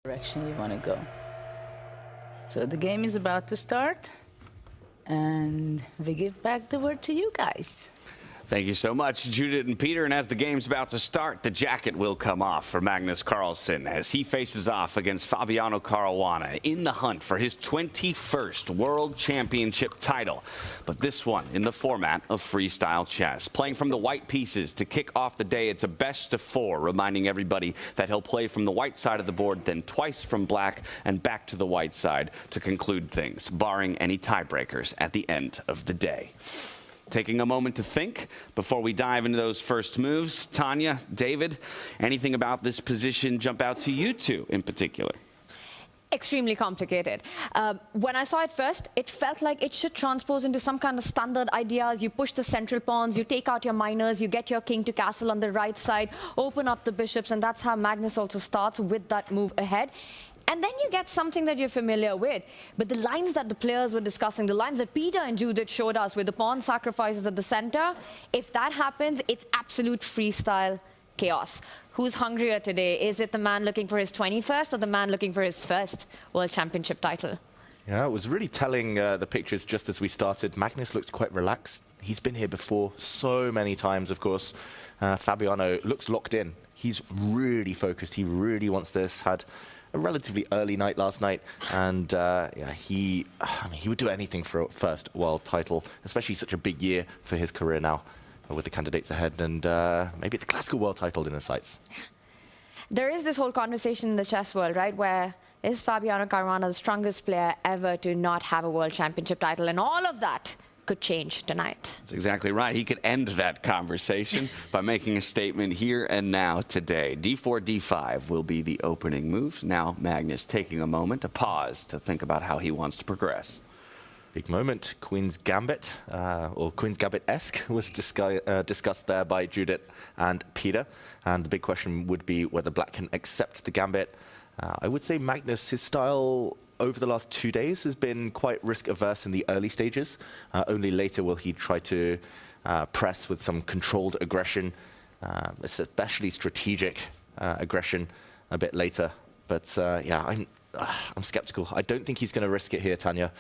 direction you want to go. So the game is about to start, and we give back the word to you guys. Thank you so much, Judith and Peter. And as the game's about to start, the jacket will come off for Magnus Carlsen as he faces off against Fabiano Caruana in the hunt for his 21st World Championship title. But this one in the format of freestyle chess. Playing from the white pieces to kick off the day, it's a best of 4, reminding everybody that he'll play from the white side of the board, then twice from black and back to the white side to conclude things, barring any tiebreakers at the end of the day. Taking a moment to think before we dive into those first moves. Tanya, David, anything about this position jump out to you two in particular? Extremely complicated. When I saw it first, it felt like it should transpose into some kind of standard ideas. You push the central pawns, you take out your minors, you get your king to castle on the right side, open up the bishops, and that's how Magnus also starts with that move ahead. And then you get something that you're familiar with. But the lines that the players were discussing, the lines that Peter and Judith showed us with the pawn sacrifices at the center, if that happens, it's absolute freestyle chaos. Who's hungrier today? Is it the man looking for his 21st or the man looking for his first World Championship title? Yeah, it was really telling, the pictures just as we started. Magnus looked quite relaxed. He's been here before so many times, of course. Fabiano looks locked in. He's really focused. He really wants this. Had a relatively early night last night, and yeah, he would do anything for a first world title, especially such a big year for his career now with the candidates ahead, and maybe the classical world title in his sights. There is this whole conversation in the chess world, right, where is Fabiano Caruana the strongest player ever to not have a world championship title, and all of that could change tonight. That's exactly right. He could end that conversation by making a statement here and now today. D4, D5 will be the opening moves. Now Magnus taking a moment, a pause to think about how he wants to progress. Big moment. Queen's Gambit, or Queen's Gambit-esque, was discussed there by Judith and Peter. And the big question would be whether black can accept the Gambit. I would say Magnus, his style over the last 2 days has been quite risk-averse in the early stages. Only later will he try to press with some controlled aggression, especially strategic aggression a bit later. But yeah, I'm skeptical. I don't think he's going to risk it here, Tanya.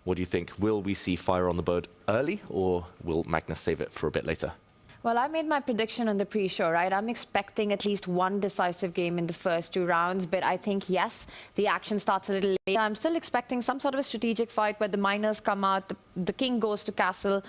What do you think? Will we see fire on the board early, or will Magnus save it for a bit later? Well, I made my prediction on the pre-show, right? I'm expecting at least one decisive game in the first 2 rounds, but I think, yes, the action starts a little later. I'm still expecting some sort of a strategic fight where the minors come out, the king goes to castle.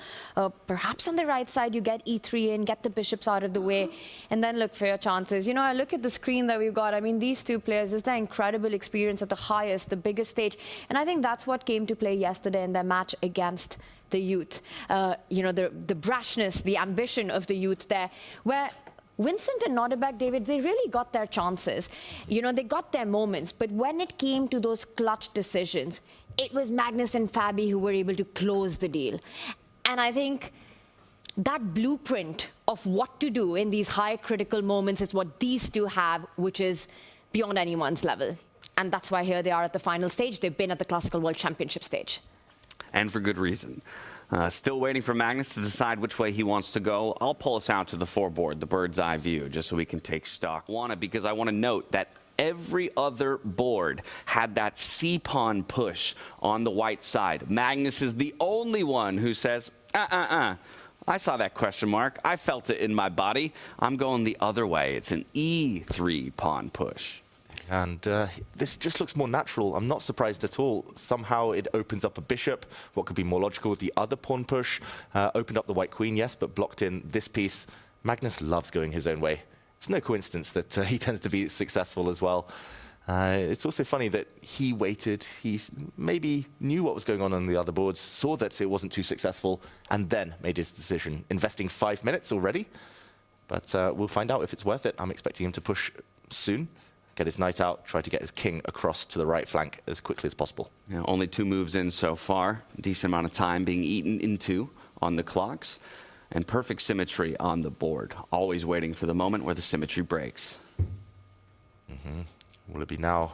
Perhaps on the right side, you get e3 in, get the bishops out of the way, and then look for your chances. You know, I look at the screen that we've got. I mean, these two players, is their incredible experience at the highest, the biggest stage. And I think that's what came to play yesterday in their match against the youth. You know, the brashness, the ambition of the youth there, where Vincent and Nordebak, David, they really got their chances. You know, they got their moments. But when it came to those clutch decisions, it was Magnus and Fabi who were able to close the deal. And I think that blueprint of what to do in these high critical moments is what these two have, which is beyond anyone's level. And that's why here they are at the final stage. They've been at the Classical World Championship stage. And for good reason. Still waiting for Magnus to decide which way he wants to go. I'll pull us out to the foreboard, the bird's eye view, just so we can take stock. Because I want to note that every other board had that C-pawn push on the white side. Magnus is the only one who says, I saw that question mark. I felt it in my body. I'm going the other way. It's an E3 pawn push. And this just looks more natural. I'm not surprised at all. Somehow it opens up a bishop. What could be more logical? The other pawn push opened up the white queen, yes, but blocked in this piece. Magnus loves going his own way. It's no coincidence that he tends to be successful as well. It's also funny that he waited. He maybe knew what was going on the other boards, saw that it wasn't too successful, and then made his decision, investing 5 minutes already. But we'll find out if it's worth it. I'm expecting him to push soon. Get his knight out, try to get his king across to the right flank as quickly as possible. Yeah, only 2 moves in so far. Decent amount of time being eaten into on the clocks. And perfect symmetry on the board. Always waiting for the moment where the symmetry breaks. Will it be now?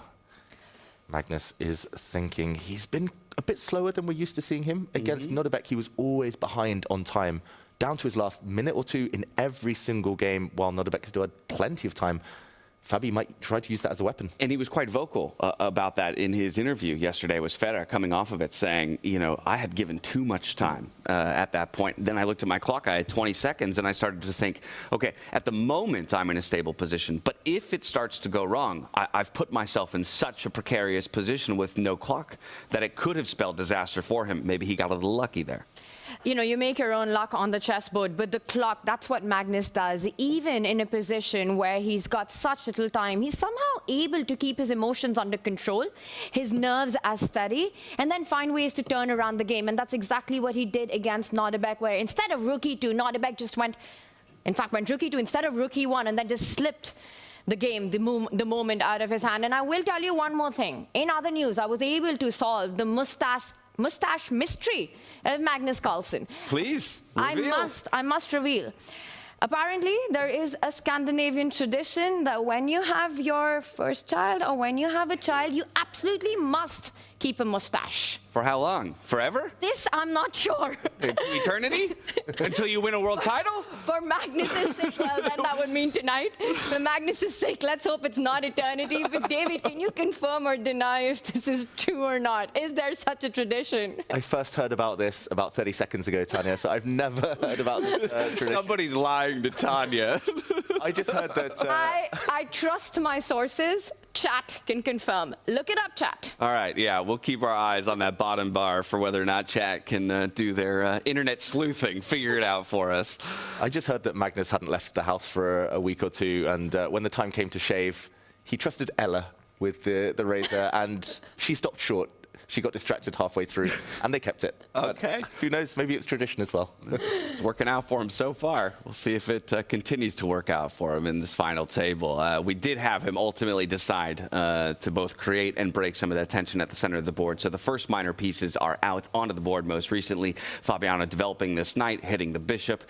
Magnus is thinking. He's been a bit slower than we're used to seeing him. Against Nordebak, he was always behind on time, down to his last minute or 2 in every single game, while Nordebak still had plenty of time Fabi might try to use that as a weapon. And he was quite vocal about that in his interview yesterday with Federer, coming off of it, saying, you know, I had given too much time at that point. Then I looked at my clock, I had 20 seconds, and I started to think, okay, at the moment I'm in a stable position, but if it starts to go wrong, I've put myself in such a precarious position with no clock that it could have spelled disaster for him. Maybe he got a little lucky there. You know, you make your own luck on the chessboard, but the clock, that's what Magnus does. Even in a position where he's got such little time, he's somehow able to keep his emotions under control, his nerves as steady, and then find ways to turn around the game. And that's exactly what he did against Nordebek, where instead of rook e2, Nordebek just went rook e2 instead of rook e1, and then just slipped the game, the moment out of his hand. And I will tell you one more thing. In other news, I was able to solve the mustache mystery of Magnus Carlsen. Please, reveal. I must reveal. Apparently, there is a Scandinavian tradition that when you have your first child or when you have a child, you absolutely must keep a mustache. For how long? Forever? This, I'm not sure. Eternity? Until you win a world title? For Magnus's sake, well, then that would mean tonight. For Magnus's sake, let's hope it's not eternity. But David, can you confirm or deny if this is true or not? Is there such a tradition? I first heard about this about 30 seconds ago, Tanya, so I've never heard about this tradition. Somebody's lying to Tanya. I just heard that... I trust my sources. Chat can confirm. Look it up, chat. All right, yeah, we'll keep our eyes on that bottom bar for whether or not chat can do their internet sleuthing, figure it out for us. I just heard that Magnus hadn't left the house for a week or two, and when the time came to shave, he trusted Ella with the razor, and she stopped short. She got distracted halfway through, and they kept it. Okay. Who knows? Maybe it's tradition as well. It's working out for him so far. We'll see if it continues to work out for him in this final table. We did have him ultimately decide to both create and break some of that tension at the center of the board. So the first minor pieces are out onto the board most recently. Fabiano developing this knight, hitting the bishop.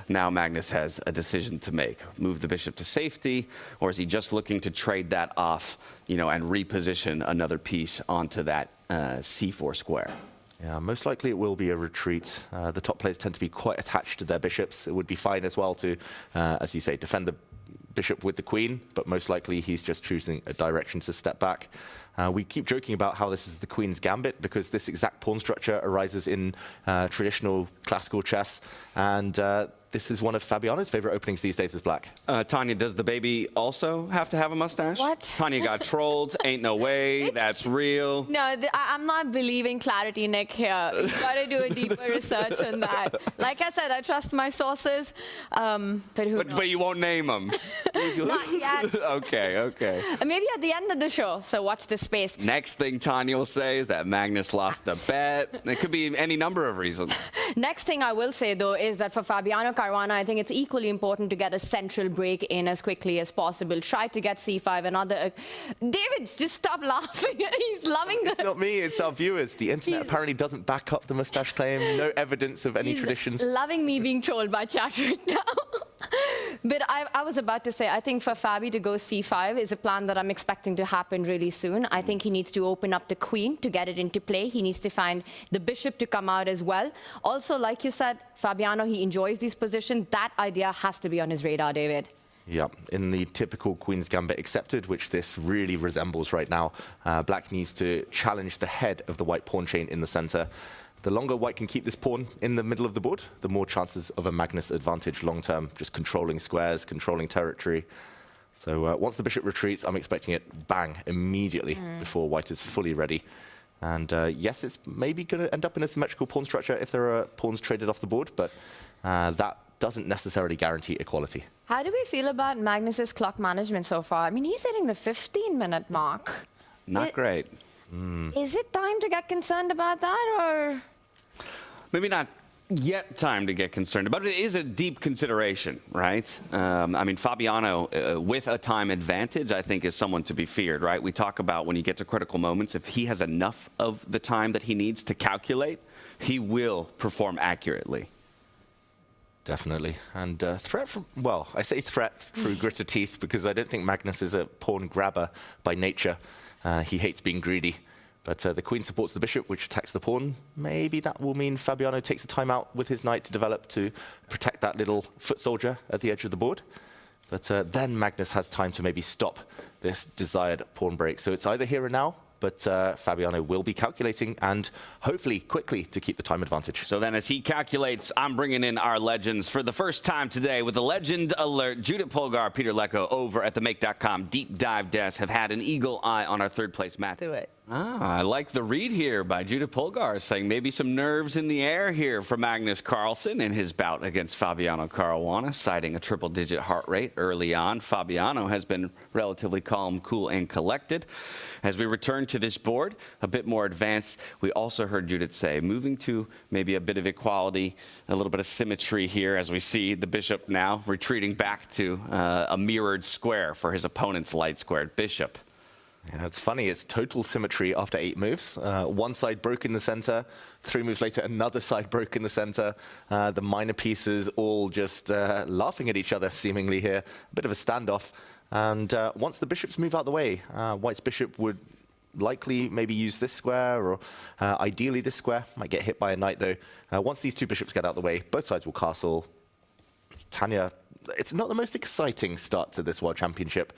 Now Magnus has a decision to make. Move the bishop to safety, or is he just looking to trade that off, you know, and reposition another piece onto that c4 square? Yeah, most likely it will be a retreat. The top players tend to be quite attached to their bishops. It would be fine as well to, as you say, defend the bishop with the queen, but most likely he's just choosing a direction to step back. We keep joking about how this is the queen's gambit because this exact pawn structure arises in traditional classical chess, and this is one of Fabiano's favorite openings these days as black. Tanya, does the baby also have to have a mustache? What? Tanya got trolled. Ain't no way. That's real. No, I'm not believing clarity, Nick, here. You've got to do a deeper research on that. Like I said, I trust my sources, but who knows? But you won't name them. Not yet. Okay. Maybe at the end of the show, so watch this space. Next thing Tanya will say is that Magnus lost a bet. It could be any number of reasons. Next thing I will say, though, is that for Fabiano Caruana, I think it's equally important to get a central break in as quickly as possible. Try to get c5 and other... David, just stop laughing. He's loving the... It's not me, it's our viewers. The internet apparently doesn't back up the mustache claim. No evidence of any traditions. Loving me being trolled by chat right now. But I was about to say, I think for Fabi to go c5 is a plan that I'm expecting to happen really soon. I think he needs to open up the queen to get it into play. He needs to find the bishop to come out as well. Also, like you said, Fabiano, he enjoys these positions. That idea has to be on his radar, David. Yeah, in the typical Queen's Gambit accepted, which this really resembles right now, black needs to challenge the head of the white pawn chain in the center. The longer white can keep this pawn in the middle of the board, the more chances of a Magnus advantage long-term, just controlling squares, controlling territory. So once the bishop retreats, I'm expecting it bang immediately before white is fully ready. And yes, it's maybe going to end up in a symmetrical pawn structure if there are pawns traded off the board, but that doesn't necessarily guarantee equality. How do we feel about Magnus's clock management so far? I mean, he's hitting the 15-minute mark. Not great. Is it time to get concerned about that, or...? Maybe not yet time to get concerned about it. It is a deep consideration, right? I mean, Fabiano, with a time advantage, I think is someone to be feared, right? We talk about when you get to critical moments, if he has enough of the time that he needs to calculate, he will perform accurately. Definitely. And threat from, well, I say threat through gritted teeth because I don't think Magnus is a pawn grabber by nature. He hates being greedy. But the queen supports the bishop, which attacks the pawn. Maybe that will mean Fabiano takes a time out with his knight to develop to protect that little foot soldier at the edge of the board. But then Magnus has time to maybe stop this desired pawn break. So it's either here or now, but Fabiano will be calculating and hopefully quickly to keep the time advantage. So then as he calculates, I'm bringing in our legends for the first time today with the legend alert. Judith Polgar, Peter Lecko over at the Make.com Deep Dive Desk have had an eagle eye on our third place match. Do it. I like the read here by Judith Polgar, saying maybe some nerves in the air here for Magnus Carlsen in his bout against Fabiano Caruana, citing a triple-digit heart rate early on. Fabiano has been relatively calm, cool, and collected. As we return to this board, a bit more advanced, we also heard Judith say, moving to maybe a bit of equality, a little bit of symmetry here, as we see the bishop now retreating back to a mirrored square for his opponent's light-squared bishop. Yeah, it's funny, it's total symmetry after 8 moves. One side broke in the center, 3 moves later, another side broke in the center. The minor pieces all just laughing at each other, seemingly here. A bit of a standoff. And once the bishops move out the way, White's bishop would likely maybe use this square, or ideally this square. Might get hit by a knight, though. Once these 2 bishops get out the way, both sides will castle. Tanya, it's not the most exciting start to this World Championship,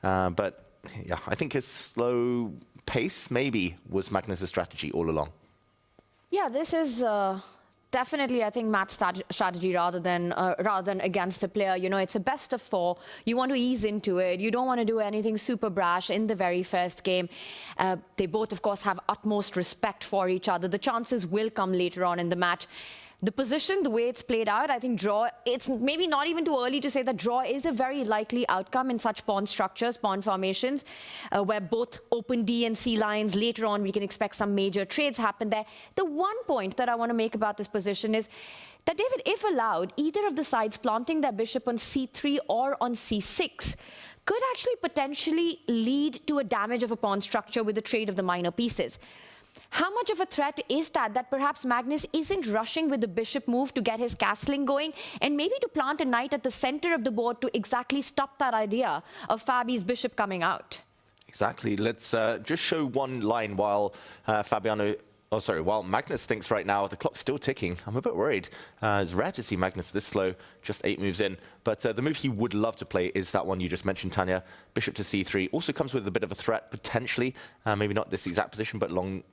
but yeah, I think his slow pace maybe was Magnus' strategy all along. Yeah, this is definitely, I think, Matt's strategy rather than against a player. You know, it's a best of 4. You want to ease into it. You don't want to do anything super brash in the very first game. They both, of course, have utmost respect for each other. The chances will come later on in the match. The position, the way it's played out, I think draw, it's maybe not even too early to say that draw is a very likely outcome in such pawn structures, pawn formations, where both open D and C lines, later on we can expect some major trades happen there. The one point that I want to make about this position is that, David, if allowed, either of the sides planting their bishop on C3 or on C6 could actually potentially lead to a damage of a pawn structure with the trade of the minor pieces. How much of a threat is that perhaps Magnus isn't rushing with the bishop move to get his castling going, and maybe to plant a knight at the center of the board to exactly stop that idea of Fabi's bishop coming out? Exactly. Let's just show one line while while Magnus thinks right now the clock's still ticking. I'm a bit worried. It's rare to see Magnus this slow, just 8 moves in. But the move he would love to play is that one you just mentioned, Tanya. Bishop to C3 also comes with a bit of a threat, potentially. Maybe not this exact position, but long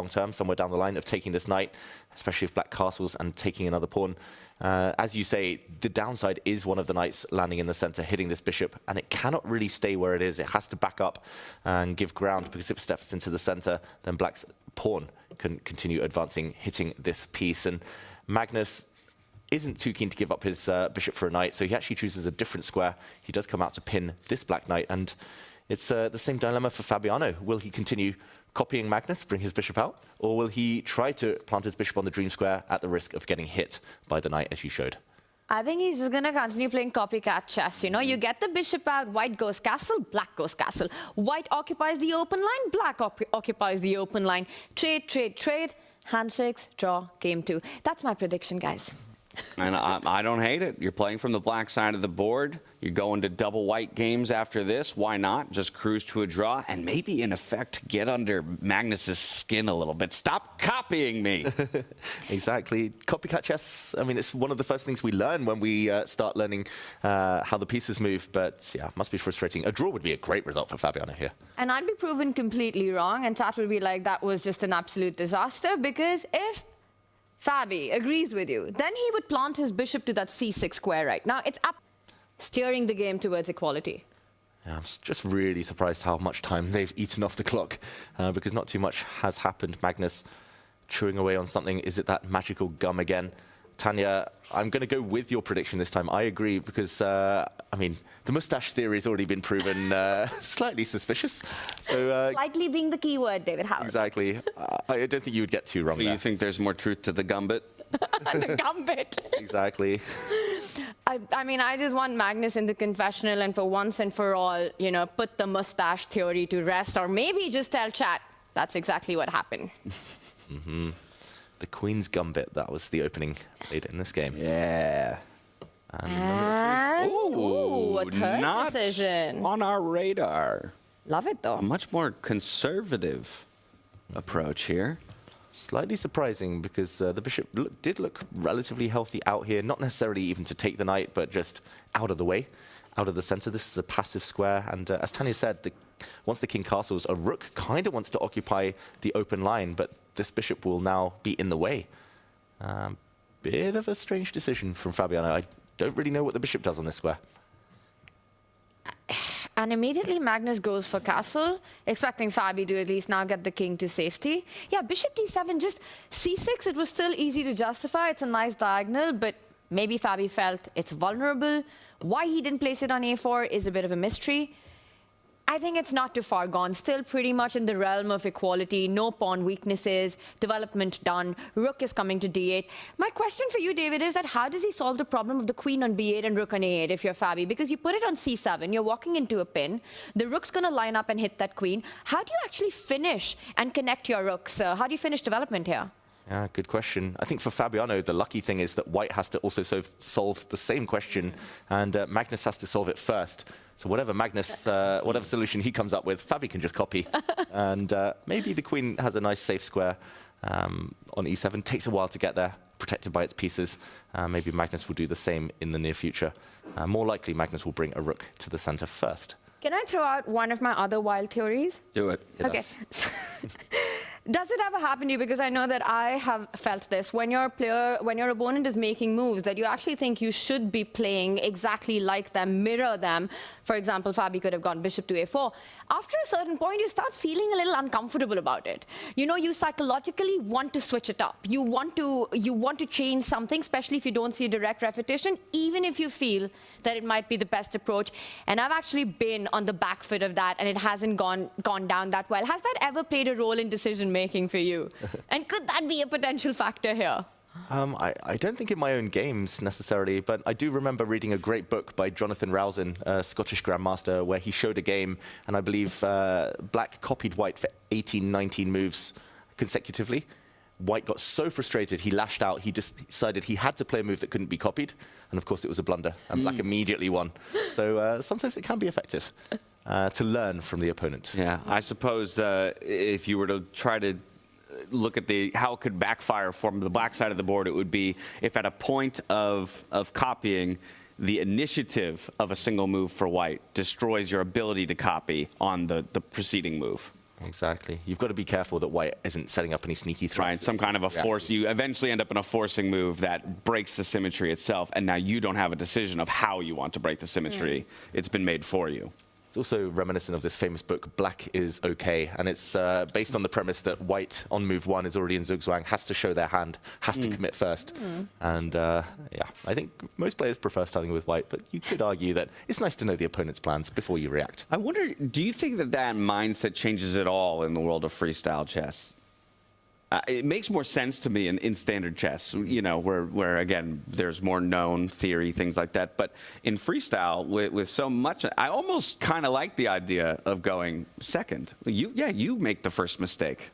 term, somewhere down the line, of taking this knight, especially if black castles and taking another pawn. As you say, the downside is one of the knights landing in the center, hitting this bishop, and it cannot really stay where it is. It has to back up and give ground, because if it steps into the center, then black's pawn can continue advancing, hitting this piece. And Magnus isn't too keen to give up his bishop for a knight, so he actually chooses a different square. He does come out to pin this black knight, and it's the same dilemma for Fabiano. Will he continue copying Magnus, bring his bishop out, or will he try to plant his bishop on the dream square at the risk of getting hit by the knight, as you showed? I think he's just going to continue playing copycat chess. You know, you get the bishop out, white goes castle, black goes castle. White occupies the open line, black occupies the open line. Trade, trade, trade, handshakes, draw, game 2. That's my prediction, guys. And I don't hate it. You're playing from the black side of the board. You're going to double white games after this. Why not? Just cruise to a draw and maybe, in effect, get under Magnus's skin a little bit. Stop copying me. Exactly. Copycat chess, I mean, it's one of the first things we learn when we start learning how the pieces move. But yeah, must be frustrating. A draw would be a great result for Fabiano here. And I'd be proven completely wrong, and chat will be like, that was just an absolute disaster, because if Fabi agrees with you, then he would plant his bishop to that C6 square right now. It's up, steering the game towards equality. Yeah, I'm just really surprised how much time they've eaten off the clock, because not too much has happened. Magnus chewing away on something. Is it that magical gum again? Tanya, I'm going to go with your prediction this time. I agree, because, I mean, the mustache theory has already been proven slightly suspicious. So, Slightly being the key word, David Howard. Exactly. I don't think you would get too wrong there. You think there's more truth to the gambit? The gambit. Exactly. I mean, I just want Magnus in the confessional and for once and for all, you know, put the mustache theory to rest, or maybe just tell chat that's exactly what happened. Mm-hmm. The Queen's Gambit, that was the opening played in this game. Yeah. And ooh, a third not decision. On our radar. Love it, though. A much more conservative approach here. Slightly surprising because the bishop did look relatively healthy out here, not necessarily even to take the knight, but just out of the way, out of the center. This is a passive square, and as Tanya said, once the king castles, a rook kind of wants to occupy the open line, but this bishop will now be in the way. Bit of a strange decision from Fabiano. I don't really know what the bishop does on this square. And immediately Magnus goes for castle, expecting Fabi to at least now get the king to safety. Yeah, bishop d7, just c6, it was still easy to justify. It's a nice diagonal, but maybe Fabi felt it's vulnerable. Why he didn't place it on a4 is a bit of a mystery. I think it's not too far gone. Still pretty much in the realm of equality. No pawn weaknesses. Development done. Rook is coming to d8. My question for you, David, is that how does he solve the problem of the queen on b8 and rook on a8 if you're Fabi? Because you put it on c7, you're walking into a pin. The rook's going to line up and hit that queen. How do you actually finish and connect your rooks? How do you finish development here? Yeah, good question. I think for Fabiano, the lucky thing is that white has to also solve the same question, and Magnus has to solve it first. So whatever Magnus, whatever solution he comes up with, Fabi can just copy. And maybe the queen has a nice safe square on e7. Takes a while to get there, protected by its pieces. Maybe Magnus will do the same in the near future. More likely, Magnus will bring a rook to the center first. Can I throw out one of my other wild theories? Do it. Okay. Does it ever happen to you? Because I know that I have felt this. When your opponent is making moves that you actually think you should be playing exactly like them, mirror them. For example, Fabi could have gone bishop to a4. After a certain point, you start feeling a little uncomfortable about it. You know, you psychologically want to switch it up. You want to change something, especially if you don't see a direct repetition, even if you feel that it might be the best approach. And I've actually been on the back foot of that, and it hasn't gone down that well. Has that ever played a role in decision-making for you? And could that be a potential factor here? I don't think in my own games necessarily, but I do remember reading a great book by Jonathan Rowson, a Scottish grandmaster, where he showed a game, and I believe black copied white for 18, 19 moves consecutively. White got so frustrated, he lashed out. He just decided he had to play a move that couldn't be copied. And of course, it was a blunder, and black immediately won. So sometimes it can be effective to learn from the opponent. Yeah, I suppose if you were to try to look at how it could backfire from the black side of the board, it would be if at a point of copying, the initiative of a single move for white destroys your ability to copy on the preceding move. Exactly. You've got to be careful that white isn't setting up any sneaky threats. Right, some kind of a force. You eventually end up in a forcing move that breaks the symmetry itself, and now you don't have a decision of how you want to break the symmetry. It's been made for you. It's also reminiscent of this famous book, Black is Okay, and it's based on the premise that white on move 1 is already in Zugzwang, has to show their hand, has to commit first. And yeah, I think most players prefer starting with white, but you could argue that it's nice to know the opponent's plans before you react. I wonder, do you think that mindset changes at all in the world of freestyle chess? It makes more sense to me in standard chess, you know, where again, there's more known theory, things like that. But in freestyle, with so much, I almost kind of like the idea of going second. You make the first mistake.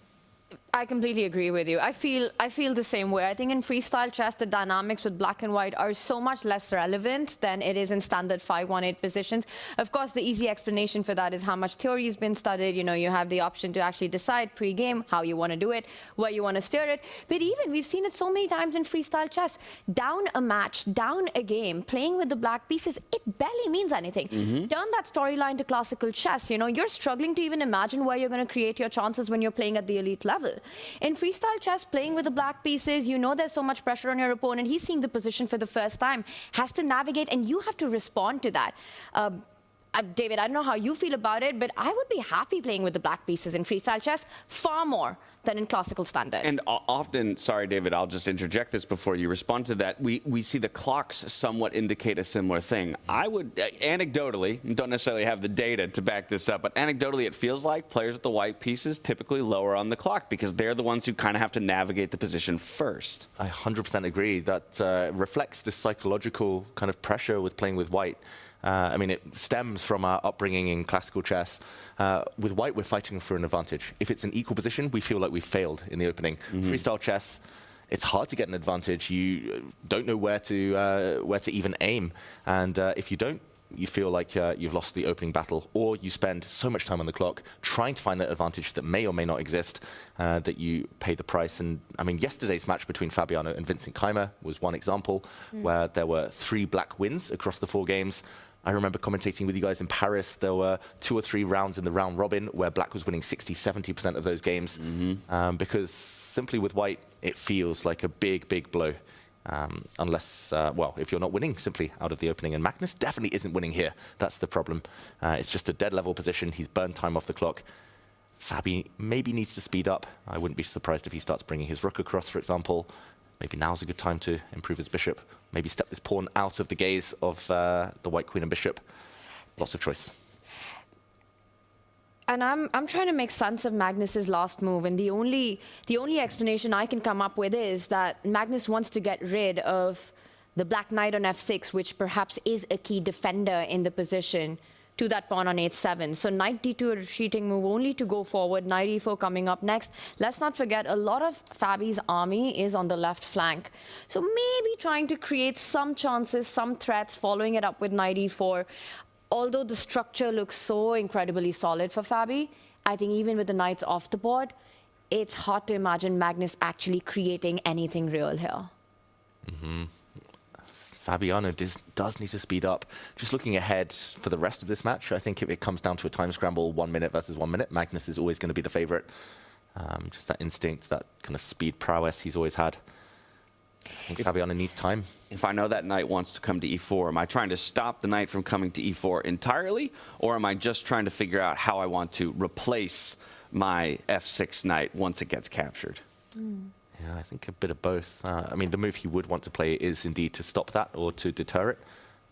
I completely agree with you. I feel the same way. I think in freestyle chess, the dynamics with black and white are so much less relevant than it is in standard 5-1-8 positions. Of course, the easy explanation for that is how much theory has been studied. You know, you have the option to actually decide pre-game how you want to do it, where you want to steer it. But even, we've seen it so many times in freestyle chess. Down a match, down a game, playing with the black pieces, it barely means anything. Turn that storyline to classical chess. You know, you're struggling to even imagine where you're going to create your chances when you're playing at the elite level. In freestyle chess, playing with the black pieces, you know there's so much pressure on your opponent. He's seeing the position for the first time, has to navigate, and you have to respond to that. David, I don't know how you feel about it, but I would be happy playing with the black pieces in freestyle chess far more than in classical standard. And often, sorry, David, I'll just interject this before you respond to that. We see the clocks somewhat indicate a similar thing. I would, anecdotally, don't necessarily have the data to back this up, but anecdotally it feels like players with the white pieces typically lower on the clock because they're the ones who kind of have to navigate the position first. I 100% agree. That reflects this psychological kind of pressure with playing with white. I mean, it stems from our upbringing in classical chess. With white, we're fighting for an advantage. If it's an equal position, we feel like we've failed in the opening. Freestyle chess, it's hard to get an advantage. You don't know where to even aim. And if you don't you feel like you've lost the opening battle, or you spend so much time on the clock trying to find that advantage that may or may not exist, that you pay the price. And I mean, yesterday's match between Fabiano and Vincent Keimer was one example where there were 3 black wins across the 4 games. I remember commentating with you guys in Paris. There were 2 or 3 rounds in the round robin where black was winning 60-70% of those games, because simply with white, it feels like a big, big blow. Unless, well, if you're not winning simply out of the opening. And Magnus definitely isn't winning here. That's the problem. It's just a dead level position. He's burned time off the clock. Fabi maybe needs to speed up. I wouldn't be surprised if he starts bringing his rook across, for example. Maybe now's a good time to improve his bishop. Maybe step this pawn out of the gaze of the white queen and bishop. Lots of choice. And I'm trying to make sense of Magnus's last move, and the only explanation I can come up with is that Magnus wants to get rid of the black knight on f6, which perhaps is a key defender in the position to that pawn on h7. So knight d2, a retreating move only to go forward, knight e4 coming up next. Let's not forget, a lot of Fabi's army is on the left flank. So maybe trying to create some chances, some threats, following it up with knight e4. Although the structure looks so incredibly solid for Fabi, I think even with the knights off the board, it's hard to imagine Magnus actually creating anything real here. Fabiano does need to speed up. Just looking ahead for the rest of this match, I think if it comes down to a time scramble, 1 minute versus 1 minute, Magnus is always going to be the favorite. Just that instinct, that kind of speed prowess he's always had. I think Fabiano needs time. If I know that knight wants to come to e4, am I trying to stop the knight from coming to e4 entirely, or am I just trying to figure out how I want to replace my f6 knight once it gets captured? Yeah, I think a bit of both. I mean, the move he would want to play is indeed to stop that or to deter it.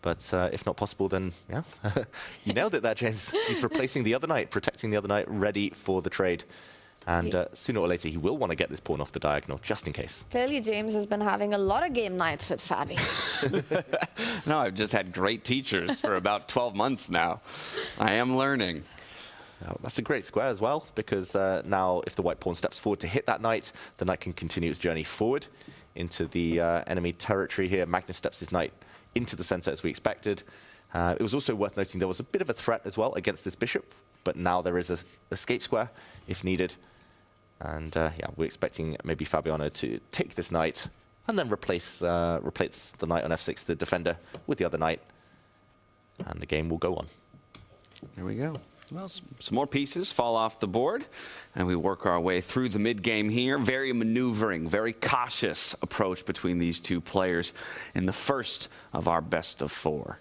But if not possible, then, yeah, you nailed it there, James. He's replacing the other knight, protecting the other knight, ready for the trade. And sooner or later, he will want to get this pawn off the diagonal, just in case. Clearly, James has been having a lot of game nights with Fabi. No, I've just had great teachers for about 12 months now. I am learning. That's a great square as well, because now if the white pawn steps forward to hit that knight, the knight can continue its journey forward into the enemy territory here. Magnus steps his knight into the center as we expected. It was also worth noting there was a bit of a threat as well against this bishop, but now there is an escape square if needed. And yeah, we're expecting maybe Fabiano to take this knight and then replace the knight on f6, the defender, with the other knight. And the game will go on. There we go. Well, some more pieces fall off the board, and we work our way through the mid-game here. Very maneuvering, very cautious approach between these two players in the first of our best of 4.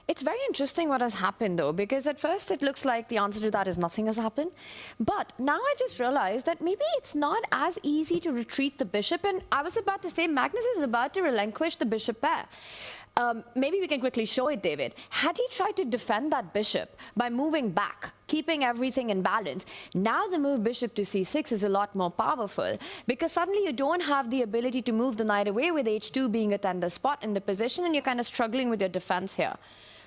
It's very interesting what has happened, though, because at first it looks like the answer to that is nothing has happened. But now I just realized that maybe it's not as easy to retreat the bishop. And I was about to say Magnus is about to relinquish the bishop pair. Maybe we can quickly show it, David. Had he tried to defend that bishop by moving back, keeping everything in balance, now the move bishop to c6 is a lot more powerful, because suddenly you don't have the ability to move the knight away with h2 being a tender spot in the position, and you're kind of struggling with your defense here.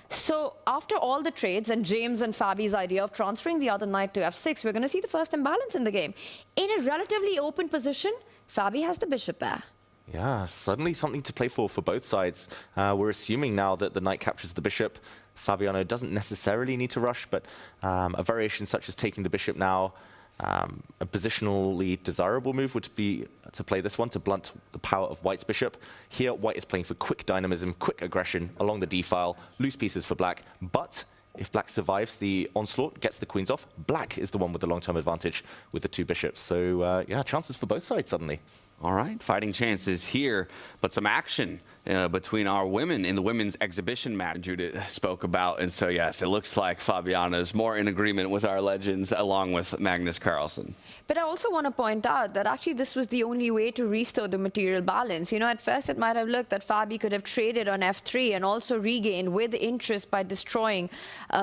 So after all the trades and James and Fabi's idea of transferring the other knight to f6, we're going to see the first imbalance in the game. In a relatively open position, Fabi has the bishop pair. Yeah, suddenly something to play for both sides. We're assuming now that the knight captures the bishop. Fabiano doesn't necessarily need to rush, but a variation such as taking the bishop now, a positionally desirable move would be to play this one to blunt the power of white's bishop. Here, white is playing for quick dynamism, quick aggression along the d-file, loose pieces for black. But if black survives the onslaught, gets the queens off, black is the one with the long-term advantage with the 2 bishops. So yeah, chances for both sides suddenly. All right, fighting chances here, but some action between our women in the women's exhibition match Judith spoke about. And so, yes, it looks like Fabiano is more in agreement with our legends along with Magnus Carlsen. But I also want to point out that actually this was the only way to restore the material balance. You know, at first it might have looked that Fabi could have traded on f3 and also regained with interest by destroying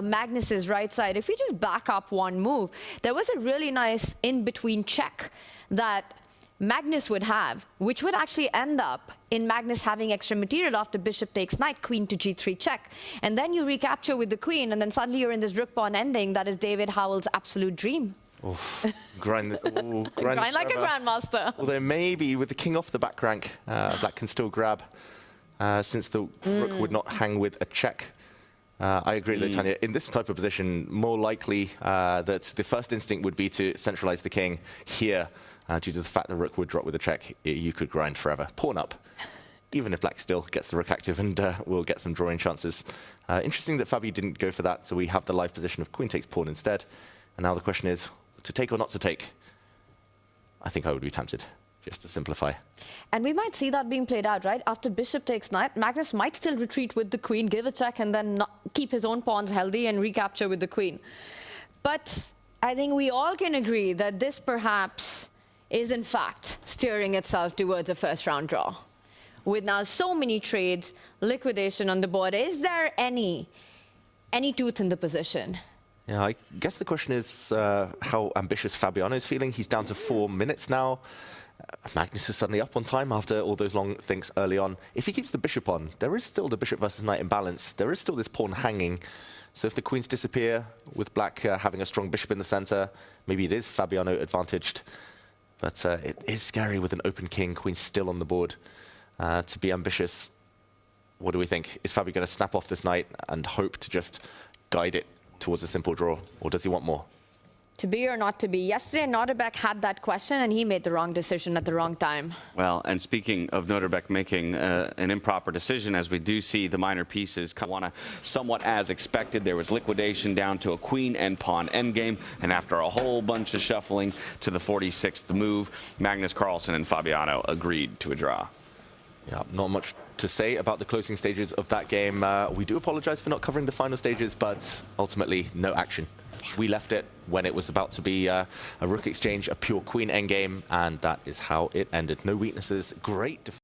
Magnus's right side. If we just back up one move, there was a really nice in-between check that Magnus would have, which would actually end up in Magnus having extra material after bishop takes knight, queen to g3 check. And then you recapture with the queen, and then suddenly you're in this rook pawn ending that is David Howell's absolute dream. Oof. Grind like a grandmaster. Although maybe with the king off the back rank, black can still grab since the rook would not hang with a check. I agree with Tanya. In this type of position, more likely that the first instinct would be to centralize the king here. Due to the fact the rook would drop with a check, you could grind forever. Pawn up, even if black still gets the rook active and will get some drawing chances. Interesting that Fabi didn't go for that, so we have the live position of queen takes pawn instead. And now the question is, to take or not to take? I think I would be tempted, just to simplify. And we might see that being played out, right? After bishop takes knight, Magnus might still retreat with the queen, give a check, and then keep his own pawns healthy and recapture with the queen. But I think we all can agree that this perhaps is in fact steering itself towards a first round draw. With now so many trades, liquidation on the board, is there any tooth in the position? Yeah, I guess the question is how ambitious Fabiano is feeling. He's down to 4 minutes now. Magnus is suddenly up on time after all those long thinks early on. If he keeps the bishop on, there is still the bishop versus knight imbalance. There is still this pawn hanging. So if the queens disappear, with black having a strong bishop in the center, maybe it is Fabiano advantaged. But it is scary with an open king, queen still on the board. To be ambitious, what do we think? Is Fabi going to snap off this knight and hope to just guide it towards a simple draw? Or does he want more? To be or not to be? Yesterday, Norbek had that question, and he made the wrong decision at the wrong time. Well, and speaking of Norbek making an improper decision, as we do see the minor pieces, Caruana somewhat as expected. There was liquidation down to a queen and pawn endgame, and after a whole bunch of shuffling to the 46th move, Magnus Carlsen and Fabiano agreed to a draw. Yeah, not much to say about the closing stages of that game. We do apologize for not covering the final stages, but ultimately, no action. We left it when it was about to be a rook exchange, a pure queen endgame, and that is how it ended. No weaknesses, great defense.